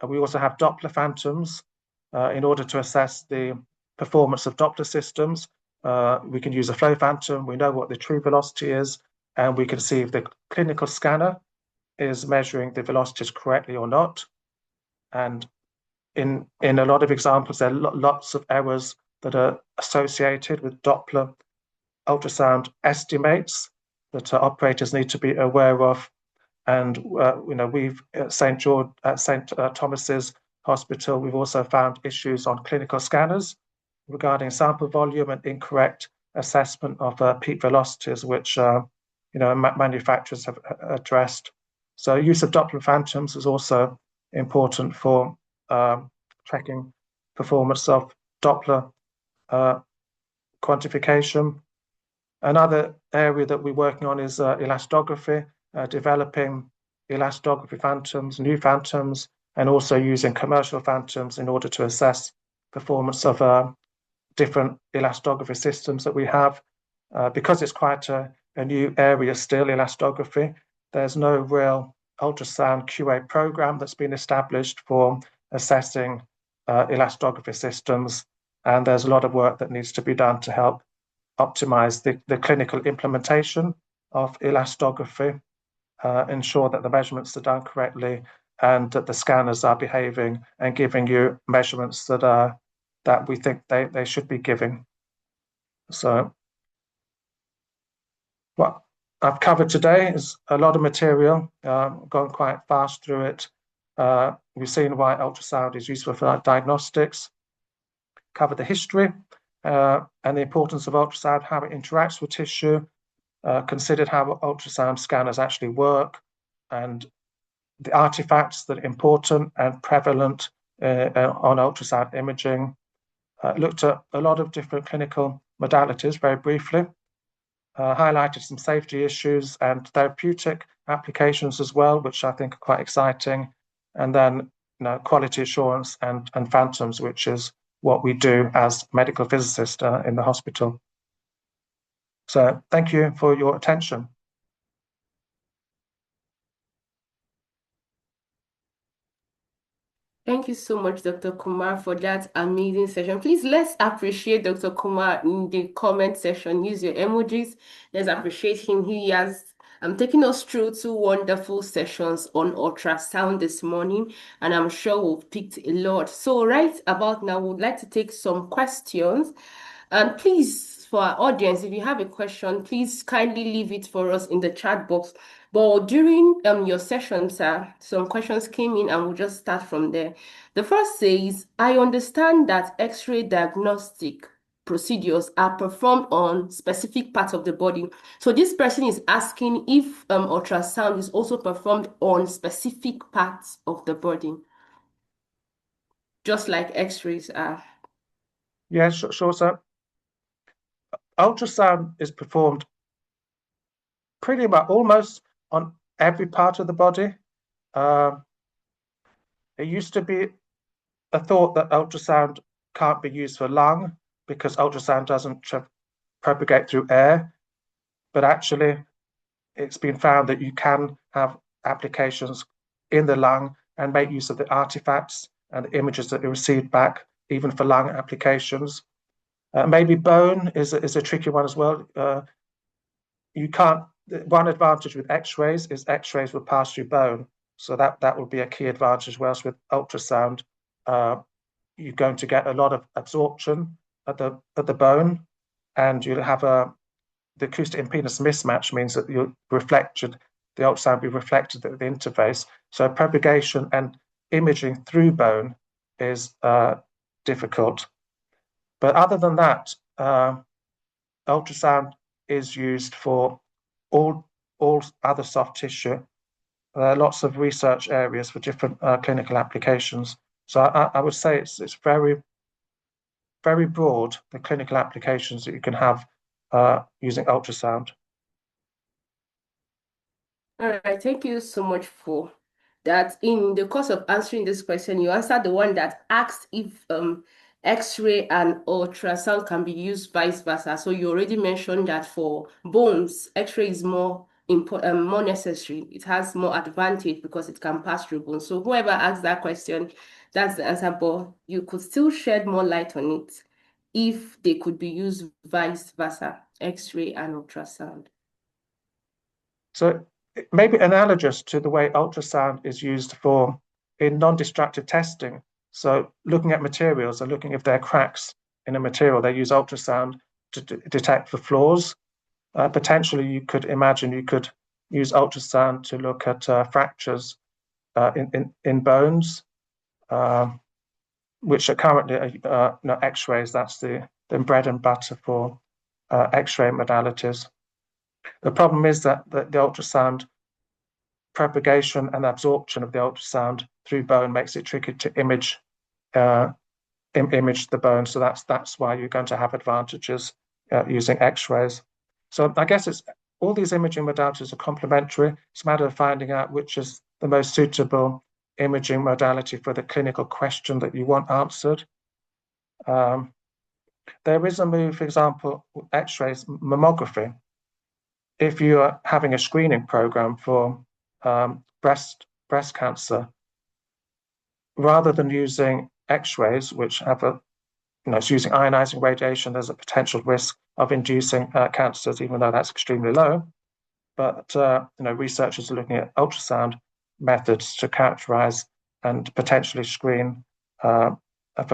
We also have Doppler phantoms. In order to assess the performance of Doppler systems, we can use a flow phantom. We know what the true velocity is, and we can see if the clinical scanner is measuring the velocities correctly or not. And in a lot of examples, there are lots of errors that are associated with Doppler ultrasound estimates that operators need to be aware of. And we've at St. Thomas's Hospital, we've also found issues on clinical scanners regarding sample volume and incorrect assessment of peak velocities, which manufacturers have addressed. So use of Doppler phantoms is also important for tracking performance of Doppler quantification. Another area that we're working on is elastography, developing elastography phantoms, new phantoms, and also using commercial phantoms in order to assess performance of different elastography systems that we have. Because it's quite a new area still, elastography, there's no real ultrasound QA program that's been established for assessing elastography systems, and there's a lot of work that needs to be done to help optimize the clinical implementation of elastography, ensure that the measurements are done correctly and that the scanners are behaving and giving you measurements that we think they should be giving. So what I've covered today is a lot of material, gone quite fast through it. We've seen why ultrasound is useful for diagnostics. covered the history and the importance of ultrasound, how it interacts with tissue, considered how ultrasound scanners actually work, and the artifacts that are important and prevalent on ultrasound imaging. Looked at a lot of different clinical modalities very briefly, highlighted some safety issues and therapeutic applications as well, which I think are quite exciting. And then quality assurance and phantoms, which is what we do as medical physicists in the hospital. So thank you for your attention. Thank you so much, Dr. Kumar, for that amazing session. Please, let's appreciate Dr. Kumar in the comment section. Use your emojis. Let's appreciate him. He has taken us through 2 wonderful sessions on ultrasound this morning, and I'm sure we've picked a lot. So right about now, we would like to take some questions. And please, for our audience, if you have a question, please kindly leave it for us in the chat box. But during your session, sir, some questions came in and we'll just start from there. The first says, I understand that X-ray diagnostic procedures are performed on specific parts of the body. So this person is asking if ultrasound is also performed on specific parts of the body, just like X-rays are. Yeah, sure, sir. Ultrasound is performed pretty much almost on every part of the body. It used to be a thought that ultrasound can't be used for lung because ultrasound doesn't propagate through air, but actually it's been found that you can have applications in the lung and make use of the artifacts and the images that are received back, even for lung applications. Maybe bone is a tricky one as well. You can't. One advantage with X-rays is X-rays will pass through bone, so that will be a key advantage. Whereas with ultrasound, you're going to get a lot of absorption at the bone, and you'll have the acoustic impedance mismatch means that the ultrasound will be reflected at the interface. So propagation and imaging through bone is difficult. But other than that, ultrasound is used for all other soft tissue. There are lots of research areas for different clinical applications. So I would say it's very, very broad, the clinical applications that you can have using ultrasound. All right, thank you so much for that. In the course of answering this question, you answered the one that asked if X-ray and ultrasound can be used vice versa. So you already mentioned that for bones, X-ray is more important, more necessary. It has more advantage because it can pass through bones. So whoever asked that question, that's the answer. But you could still shed more light on it if they could be used vice versa, X-ray and ultrasound. So maybe analogous to the way ultrasound is used in non-destructive testing. So looking at materials and looking if there are cracks in a material, they use ultrasound to detect for flaws. Potentially, you could imagine you could use ultrasound to look at fractures in bones, which are currently X-rays. That's the bread and butter for X-ray modalities. The problem is that the ultrasound propagation and absorption of the ultrasound through bone makes it tricky to image the bone. So that's why you're going to have advantages using X-rays. So I guess it's all these imaging modalities are complementary. It's a matter of finding out which is the most suitable imaging modality for the clinical question that you want answered. There is a move, for example, X-rays, mammography. If you are having a screening program for breast cancer, rather than using X-rays, which have it's using ionizing radiation, there's a potential risk of inducing cancers, even though that's extremely low. But researchers are looking at ultrasound methods to characterize and potentially screen for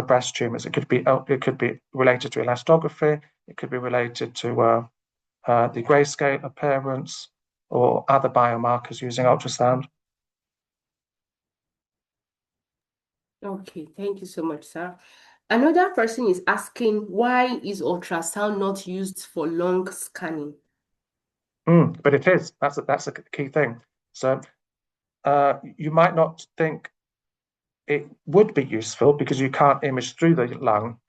breast tumors. It could be related to elastography. It could be related to the grayscale appearance or other biomarkers using ultrasound. Okay, thank you so much, sir. Another person is asking, why is ultrasound not used for lung scanning? But it is. That's a key thing. So you might not think it would be useful because you can't image through the lung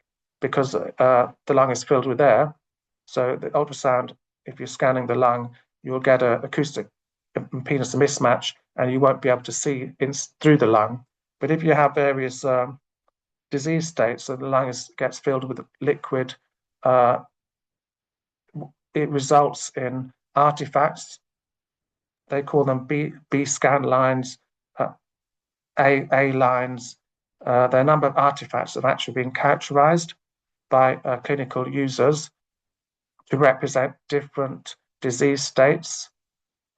because the lung is filled with air. So the ultrasound, if you're scanning the lung, you'll get an acoustic impedance mismatch and you won't be able to see through the lung. But if you have various disease states, so the lung gets filled with liquid, it results in artifacts. They call them B scan lines, A lines. There are a number of artifacts that have actually been characterized by clinical users to represent different disease states,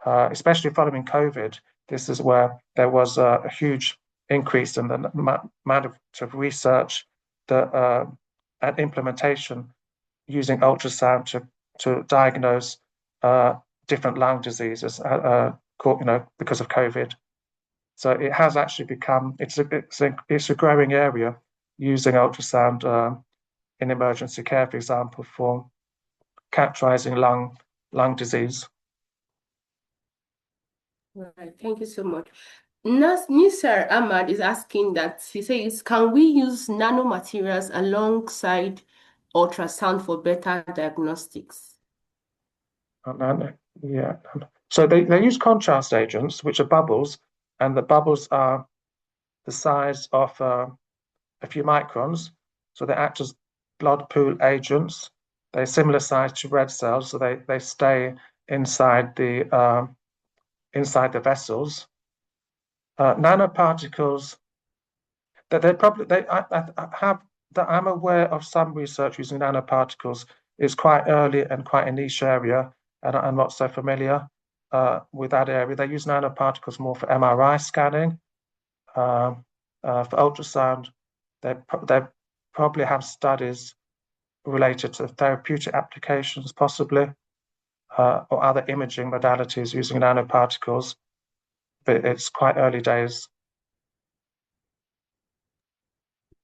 especially following COVID. This is where there was a huge increase in the amount of research and implementation using ultrasound to diagnose different lung diseases, because of COVID. So it has actually become it's a growing area using ultrasound in emergency care, for example, for characterizing lung disease. Right, thank you so much. Nisar Ahmad is asking that he says, can we use nanomaterials alongside ultrasound for better diagnostics? Yeah. So they use contrast agents, which are bubbles, and the bubbles are the size of a few microns. So they act as blood pool agents. They're similar size to red cells, so they stay inside the vessels. Nanoparticles. That they probably I have that I'm aware of some research using nanoparticles. It's quite early and quite a niche area, and I'm not so familiar with that area. They use nanoparticles more for MRI scanning. For ultrasound, they probably have studies related to therapeutic applications, possibly, or other imaging modalities using nanoparticles. But it's quite early days.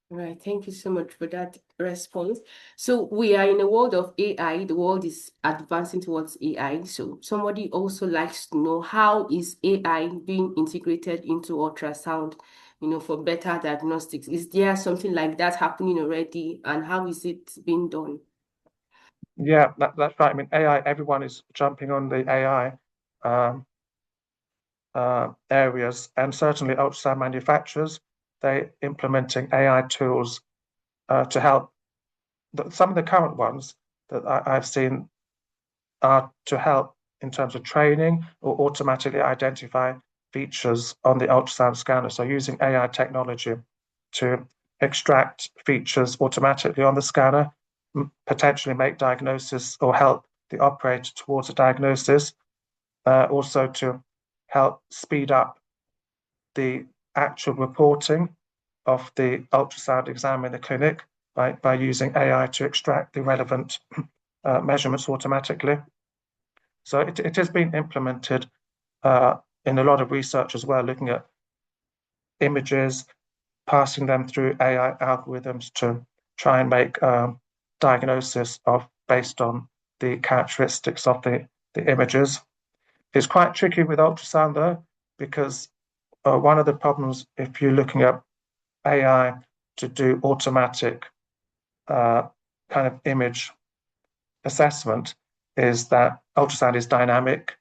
Right, thank you so much for that response. So we are in a world of AI. The world is advancing towards AI. So somebody also likes to know, how is AI being integrated into ultrasound, for better diagnostics? Is there something like that happening already, and how is it being done? Yeah, that's right. I mean, AI, everyone is jumping on the AI areas, and certainly ultrasound manufacturers, they're implementing AI tools to help. Some of the current ones that I've seen are to help in terms of training or automatically identify features on the ultrasound scanner. So using AI technology to extract features automatically on the scanner, potentially make diagnosis or help the operator towards a diagnosis, also to help speed up the actual reporting of the ultrasound exam in the clinic by using AI to extract the relevant measurements automatically. So it has been implemented in a lot of research as well, looking at images, passing them through AI algorithms to try and make diagnosis based on the characteristics of the images. It's quite tricky with ultrasound though, because one of the problems, if you're looking at AI to do automatic kind of image assessment, is that ultrasound is dynamic.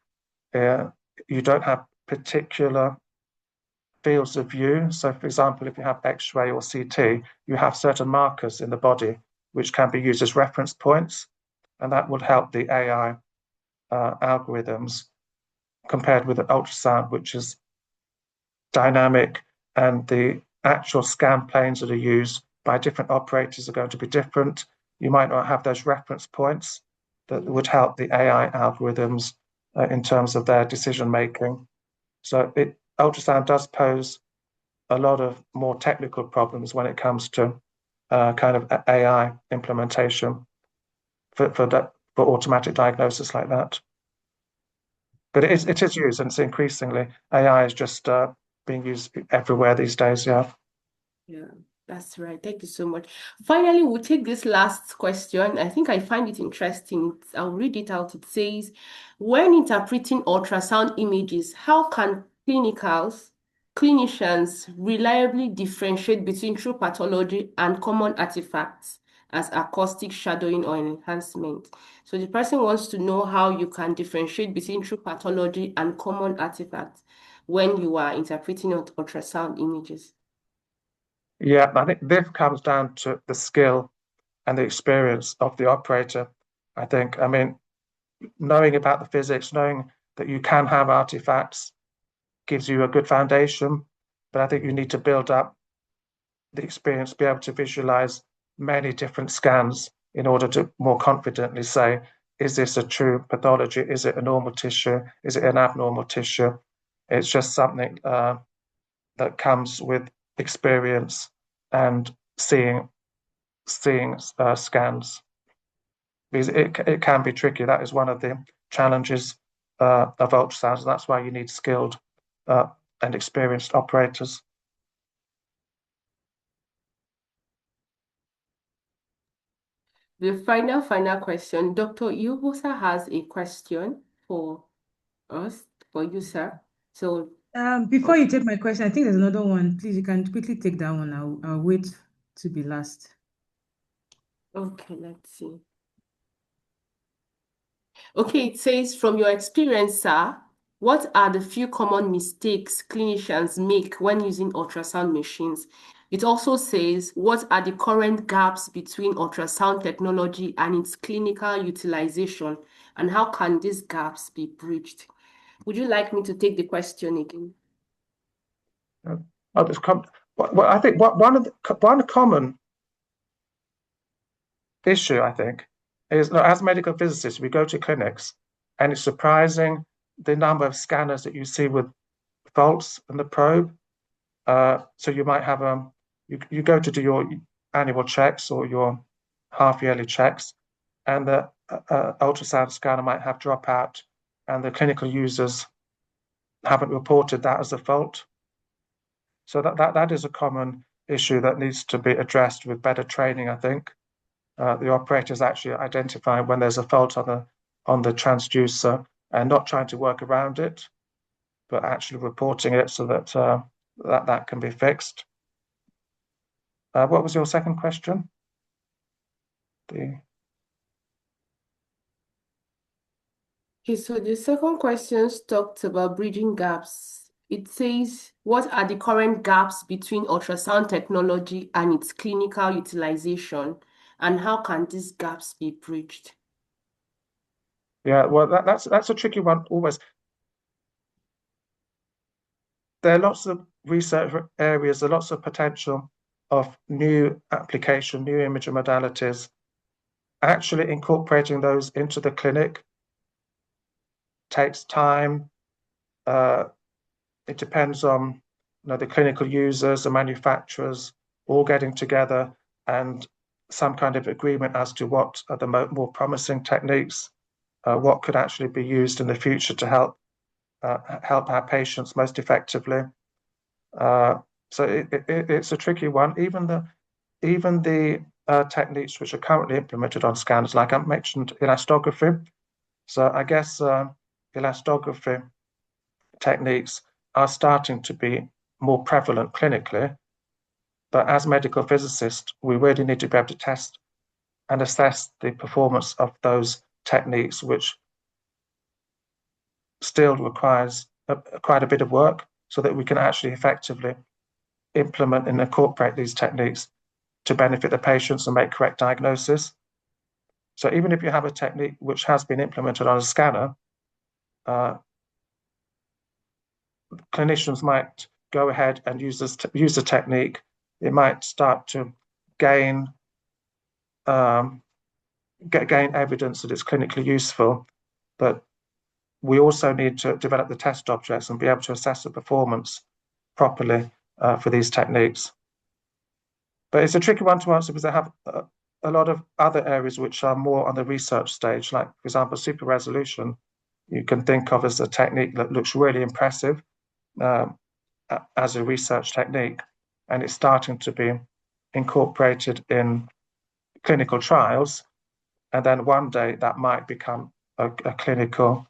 You don't have particular fields of view. So, for example, if you have X-ray or CT, you have certain markers in the body which can be used as reference points, and that would help the AI algorithms compared with the ultrasound, which is dynamic, and the actual scan planes that are used by different operators are going to be different. You might not have those reference points that would help the AI algorithms in terms of their decision making. So ultrasound does pose a lot of more technical problems when it comes to kind of AI implementation for automatic diagnosis like that. But it is used, and it's increasingly AI is just being used everywhere these days. Yeah. Yeah. That's right. Thank you so much. Finally, we'll take this last question. I think I find it interesting. I'll read it out. It says, when interpreting ultrasound images, how can clinicians reliably differentiate between true pathology and common artifacts as acoustic shadowing or enhancement? So the person wants to know how you can differentiate between true pathology and common artifacts when you are interpreting ultrasound images. Yeah, I think this comes down to the skill and the experience of the operator. I think, I mean, knowing about the physics, knowing that you can have artifacts gives you a good foundation, but I think you need to build up the experience, be able to visualize many different scans in order to more confidently say, is this a true pathology? Is it a normal tissue? Is it an abnormal tissue? It's just something that comes with experience and seeing scans. Because it can be tricky. That is one of the challenges of ultrasounds. That's why you need skilled and experienced operators. The final question. Dr. Yubosa has a question for us, for you, sir. So, Before you take my question, I think there's another one. Please, you can quickly take that one. I'll wait to be last. okay, let's see. Okay, it says, from your experience, sir, what are the few common mistakes clinicians make when using ultrasound machines? It also says, what are the current gaps between ultrasound technology and its clinical utilization, and how can these gaps be bridged? Would you like me to take the question again? Well, I think one common issue, I think, is as medical physicists, we go to clinics and it's surprising the number of scanners that you see with faults in the probe. So you might have you go to do your annual checks or your half-yearly checks, and the ultrasound scanner might have dropout, and the clinical users haven't reported that as a fault. So that is a common issue that needs to be addressed with better training, I think. The operators actually identify when there's a fault on the transducer and not trying to work around it, but actually reporting it so that that can be fixed. What was your second question? Okay, so the second question talked about bridging gaps. It says, what are the current gaps between ultrasound technology and its clinical utilization, and how can these gaps be bridged? Yeah, well, that's a tricky one always. There are lots of research areas, there are lots of potential of new application, new imaging modalities. Actually incorporating those into the clinic takes time. It depends on the clinical users, the manufacturers, all getting together and some kind of agreement as to what are the more promising techniques, what could actually be used in the future to help our patients most effectively. So it's a tricky one. Even the techniques which are currently implemented on scanners, like I mentioned, elastography. So I guess elastography techniques are starting to be more prevalent clinically. But as medical physicists, we really need to be able to test and assess the performance of those techniques, which still requires quite a bit of work so that we can actually effectively implement and incorporate these techniques to benefit the patients and make correct diagnosis. So even if you have a technique which has been implemented on a scanner, clinicians might go ahead and use the technique. It might start to gain evidence that it's clinically useful, but we also need to develop the test objects and be able to assess the performance properly for these techniques. But it's a tricky one to answer because I have a lot of other areas which are more on the research stage, like, for example, super resolution. You can think of as a technique that looks really impressive as a research technique, and it's starting to be incorporated in clinical trials, and then one day that might become a clinical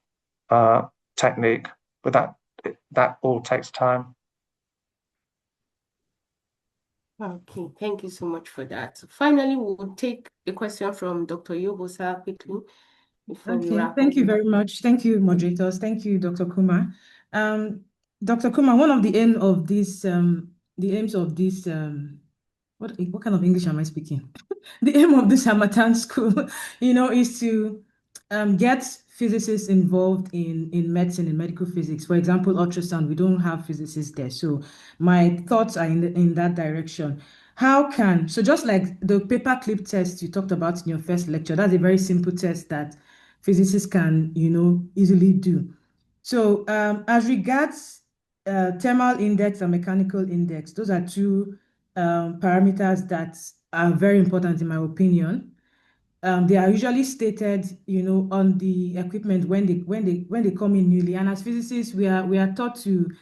technique, but that all takes time. Okay, thank you so much for that. Finally, we'll take a question from Dr. Yobosa quickly before we Okay, wrap thank up. you very much. Thank you, moderators. Thank you, Dr. Kumar. Dr. Kumar, one of the aims of this, what kind of English am I speaking? The aim of this Harmattan School, is to get physicists involved in medicine and medical physics. For example, ultrasound, we don't have physicists there. So my thoughts are in that direction. So just like the paperclip test you talked about in your first lecture, that's a very simple test that physicists can, easily do. So as regards thermal index and mechanical index, those are two parameters that are very important in my opinion. They are usually stated, on the equipment when they come in newly. And as physicists, we are taught to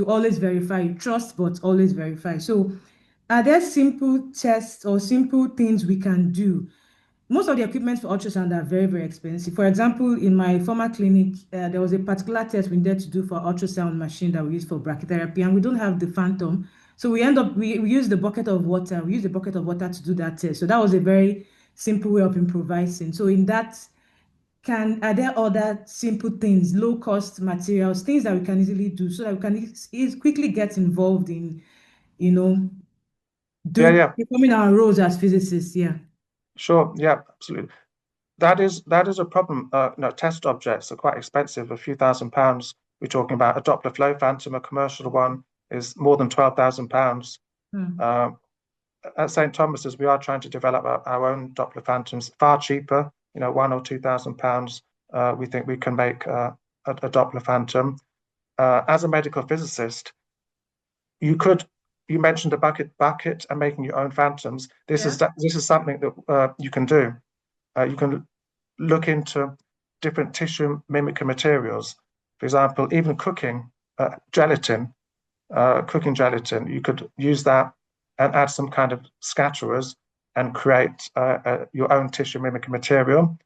always verify, trust, but always verify. So, are there simple tests or simple things we can do? Most of the equipment for ultrasound are very, very expensive. For example, in my former clinic, there was a particular test we needed to do for ultrasound machine that we use for brachytherapy, and we don't have the phantom. So we use the bucket of water. We use the bucket of water to do that test. So that was a very simple way of improvising. So in that, are there other simple things, low cost materials, things that we can easily do so that we can quickly get involved in, performing our roles as physicists? Yeah. Sure. Yeah, absolutely. That is a problem. Test objects are quite expensive, a few £1,000s. We're talking about a Doppler flow phantom, a commercial one is more than £12,000. At St. Thomas's, we are trying to develop our own Doppler phantoms, far cheaper, £1,000 or £2,000. We think we can make a Doppler phantom. As a medical physicist, you mentioned a bucket and making your own phantoms. This is something that you can do. You can look into different tissue mimicker materials. For example, even cooking gelatin, you could use that and add some kind of scatterers and create your own tissue mimicker material.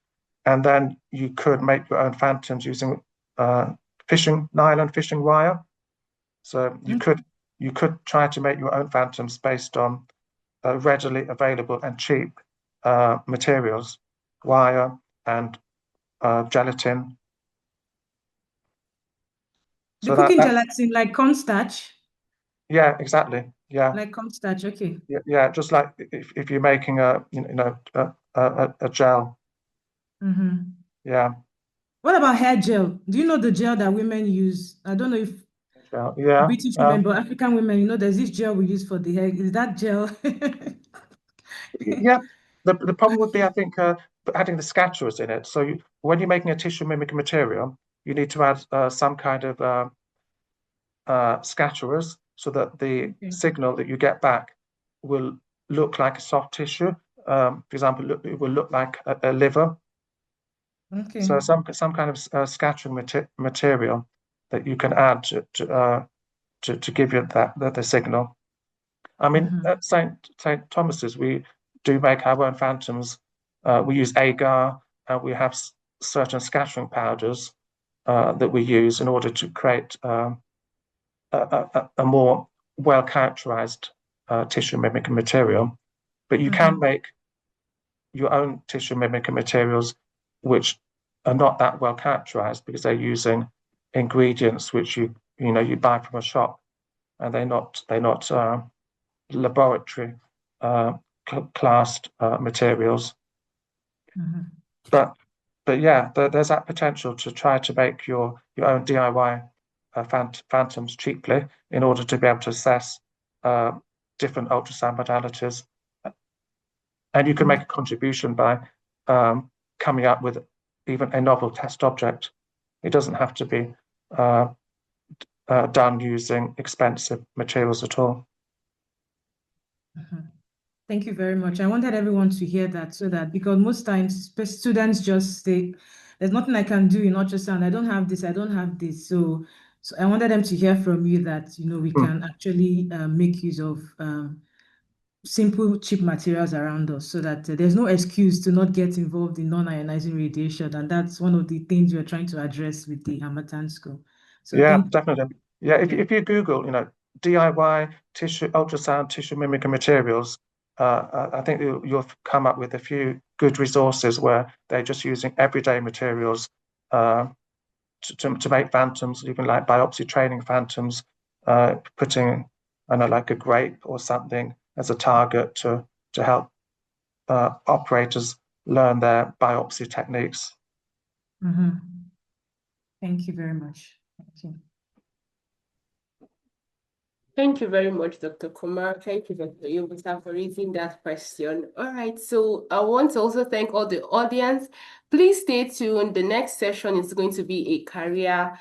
And then you could make your own phantoms using nylon fishing wire. So you could try to make your own phantoms based on readily available and cheap materials, wire and gelatin. The cooking gelatin, like cornstarch? Yeah, exactly. Yeah. Like cornstarch, okay. Yeah, just like if you're making a gel. Mm-hmm. Yeah. What about hair gel? Do you know the gel that women use? I don't know if British women, but African women, there's this gel we use for the hair. Is that gel? Yeah. The problem would be, I think, adding the scatterers in it. So when you're making a tissue mimicking material, you need to add some kind of scatterers so that the signal that you get back will look like a soft tissue. For example, it will look like a liver. Okay. So some kind of scattering material that you can add to give you the signal. I mean, at St. Thomas's, we do make our own phantoms. We use agar, and we have certain scattering powders that we use in order to create a more well-characterized tissue mimicking material. But you can make your own tissue mimicking materials which are not that well characterized because they're using ingredients which you buy from a shop, and they're not laboratory classed materials. But yeah, there's that potential to try to make your own DIY phantoms cheaply in order to be able to assess different ultrasound modalities. And you can make a contribution by coming up with even a novel test object. It doesn't have to be done using expensive materials at all. Thank you very much. I wanted everyone to hear that because most times students just say, there's nothing I can do in ultrasound. I don't have this, I don't have this. So I wanted them to hear from you that, we can actually make use of simple, cheap materials around us, so that there's no excuse to not get involved in non-ionizing radiation. And that's one of the things we're trying to address with the Harmattan School. So Yeah, thank you. definitely. Yeah, if you Google, DIY tissue ultrasound tissue mimicking materials, I think you'll come up with a few good resources where they're just using everyday materials to make phantoms, even like biopsy training phantoms, putting, I know, like a grape or something as a target to help operators learn their biopsy techniques. Thank you very much. Thank you. Thank you very much, Dr. Kumar. Thank you, Dr. Yobita, for raising that question. All right, so I want to also thank all the audience. Please stay tuned. The next session is going to be a career